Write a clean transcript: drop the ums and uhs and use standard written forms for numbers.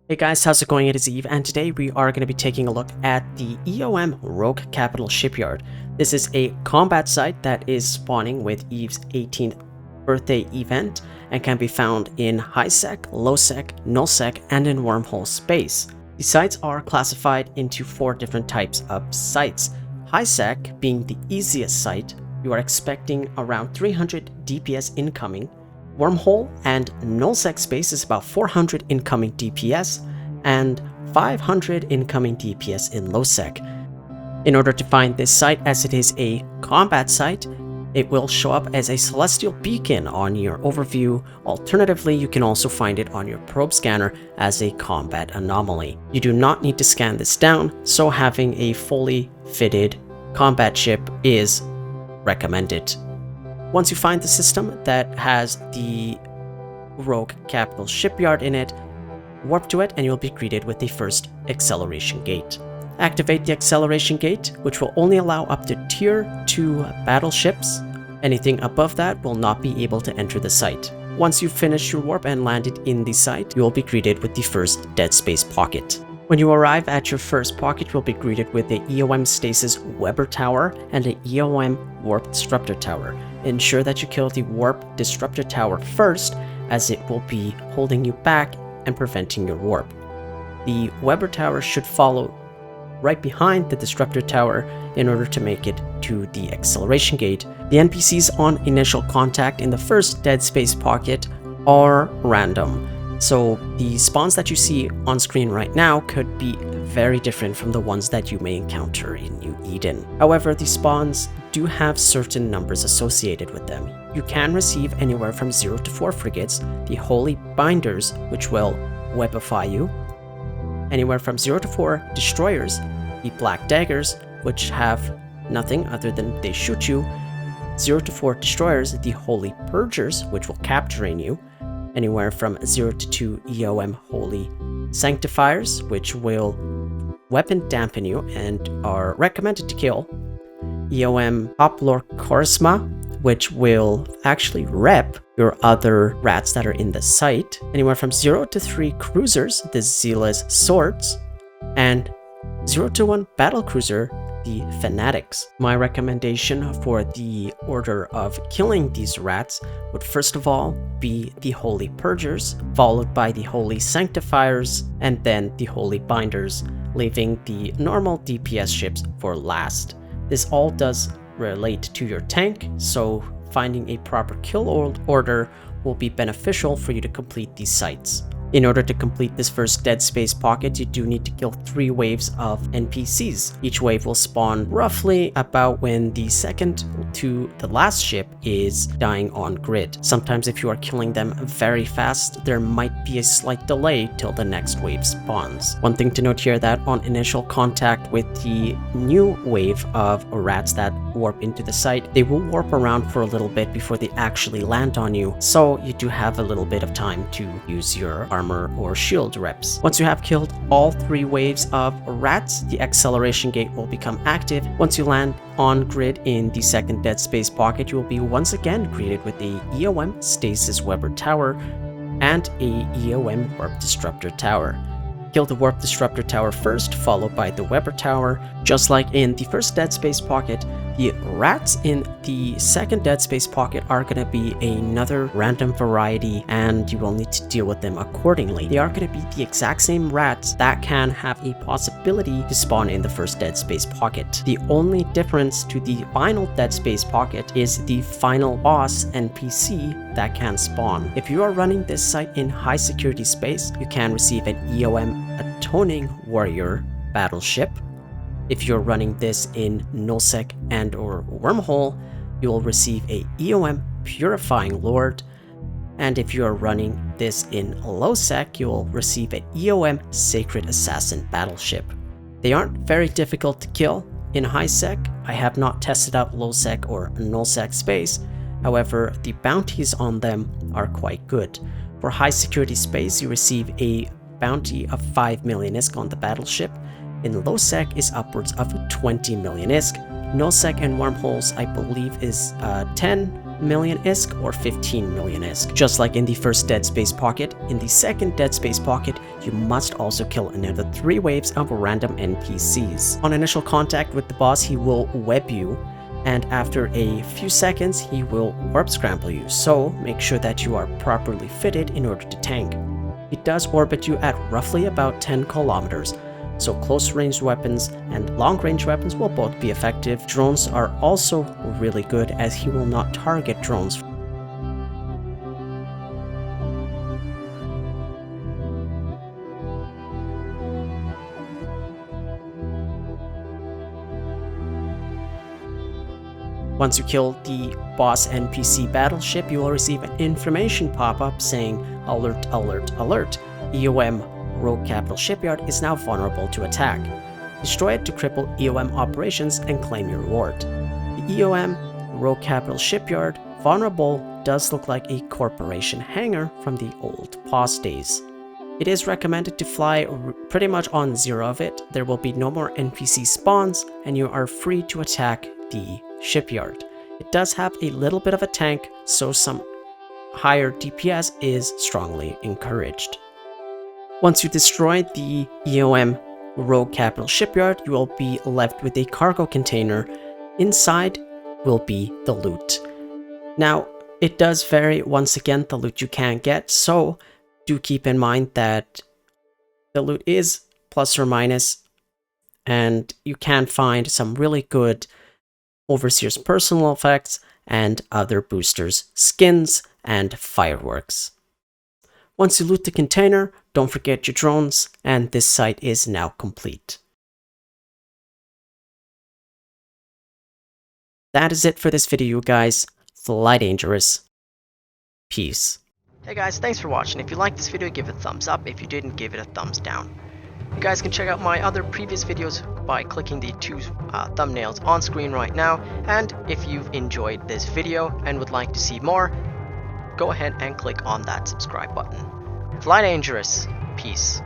Hey guys, how's it going? It is Eve, and today we are going to be taking a look at the EoM Rogue Capital Shipyard. This is a combat site that is spawning with Eve's 18th birthday event and can be found in high sec, low sec, null sec, and in wormhole space. The sites are classified into 4 different types of sites. High sec being the easiest site, you are expecting around 300 DPS incoming. Wormhole and nullsec space is about 400 incoming DPS and 500 incoming DPS in lowsec. In order to find this site, as it is a combat site, it will show up as a celestial beacon on your overview. Alternatively, you can also find it on your probe scanner as a combat anomaly. You do not need to scan this down, so having a fully fitted combat ship is recommended. Once you find the system that has the Rogue Capital Shipyard in it, warp to it and you'll be greeted with the first acceleration gate. Activate the acceleration gate, which will only allow up to tier 2 battleships. Anything above that will not be able to enter the site. Once you've finished your warp and landed in the site, you will be greeted with the first dead space pocket. When you arrive at your first pocket, you'll be greeted with the EoM Stasis Weber Tower and the EoM Warp Disruptor Tower. Ensure that you kill the Warp Disruptor Tower first, as it will be holding you back and preventing your warp. The Weber Tower should follow right behind the Disruptor Tower in order to make it to the acceleration gate. The NPCs on initial contact in the first dead space pocket are random. So the spawns that you see on screen right now could be very different from the ones that you may encounter in New Eden. However, the spawns do have certain numbers associated with them. You can receive anywhere from 0 to 4 frigates, the Holy Binders, which will webify you, anywhere from 0 to 4 destroyers, the Black Daggers, which have nothing other than they shoot you, 0 to 4 destroyers, the Holy Purgers, which will capturing you, anywhere from 0 to 2 EoM Holy Sanctifiers, which will weapon dampen you and are recommended to kill. EoM Hoplore Charisma, which will actually rep your other rats that are in the site. Anywhere from 0 to 3 cruisers, the Zealous Swords, and 0 to 1 battle cruiser, the Fanatics. My recommendation for the order of killing these rats would first of all be the Holy Purgers, followed by the Holy Sanctifiers, and then the Holy Binders, leaving the normal DPS ships for last. This all does relate to your tank, so finding a proper kill order will be beneficial for you to complete these sites. In order to complete this first dead space pocket, you do need to kill 3 waves of NPCs. Each wave will spawn roughly about when the second to the last ship is dying on grid. Sometimes if you are killing them very fast, there might be a slight delay till the next wave spawns. One thing to note here that on initial contact with the new wave of rats that warp into the site, they will warp around for a little bit before they actually land on you, so you do have a little bit of time to use your armor or shield reps. Once you have killed all 3 waves of rats, the acceleration gate will become active. Once you land on grid in the second dead space pocket, you will be once again greeted with a EoM Stasis Weber Tower and a EoM Warp Disruptor Tower. Kill the Warp Disruptor Tower first, followed by the Weber Tower. Just like in the first dead space pocket, the rats in the second dead space pocket are going to be another random variety, and you will need to deal with them accordingly. They are going to be the exact same rats that can have a possibility to spawn in the first dead space pocket. The only difference to the final dead space pocket is the final boss NPC that can spawn. If you are running this site in high security space, you can receive an EoM Atoning Warrior battleship. If you're running this in nullsec and or wormhole, you will receive a EoM Purifying Lord. And if you are running this in lowsec, you will receive an EoM Sacred Assassin battleship. They aren't very difficult to kill in high sec. I have not tested out lowsec or nullsec space. However, the bounties on them are quite good. For high security space, you receive a bounty of 5 million ISK on the battleship. In low sec is upwards of 20 million ISK. nullsec and wormholes, I believe, is 10 million ISK or 15 million ISK. Just like in the first Dead Space pocket, in the second Dead Space pocket, you must also kill another 3 waves of random NPCs. On initial contact with the boss, he will web you, and after a few seconds, he will warp scramble you, so make sure that you are properly fitted in order to tank. He does orbit you at roughly about 10 kilometers, so close range weapons and long range weapons will both be effective. Drones are also really good as he will not target drones. Once you kill the boss NPC battleship, you will receive an information pop-up saying alert, alert, alert. EoM Rogue Capital Shipyard is now vulnerable to attack. Destroy it to cripple EoM operations and claim your reward. The EoM Rogue Capital Shipyard vulnerable does look like a corporation hangar from the old POS days. It is recommended to fly pretty much on 0 of it. There will be no more NPC spawns and you are free to attack the shipyard. It does have a little bit of a tank, so some higher DPS is strongly encouraged. Once you destroy the EoM Rogue Capital Shipyard, you will be left with a cargo container. Inside will be the loot. Now, it does vary once again the loot you can get, so do keep in mind that the loot is plus or minus, and you can find some really good Overseer's personal effects and other boosters, skins, and fireworks. Once you loot the container, don't forget your drones, and this site is now complete. That is it for this video, guys. Fly dangerous. Peace. Hey guys, thanks for watching. If you liked this video, give it a thumbs up. If you didn't, give it a thumbs down. You guys can check out my other previous videos by clicking the 2 thumbnails on screen right now. And if you've enjoyed this video and would like to see more, go ahead and click on that subscribe button. Fly dangerous. Peace.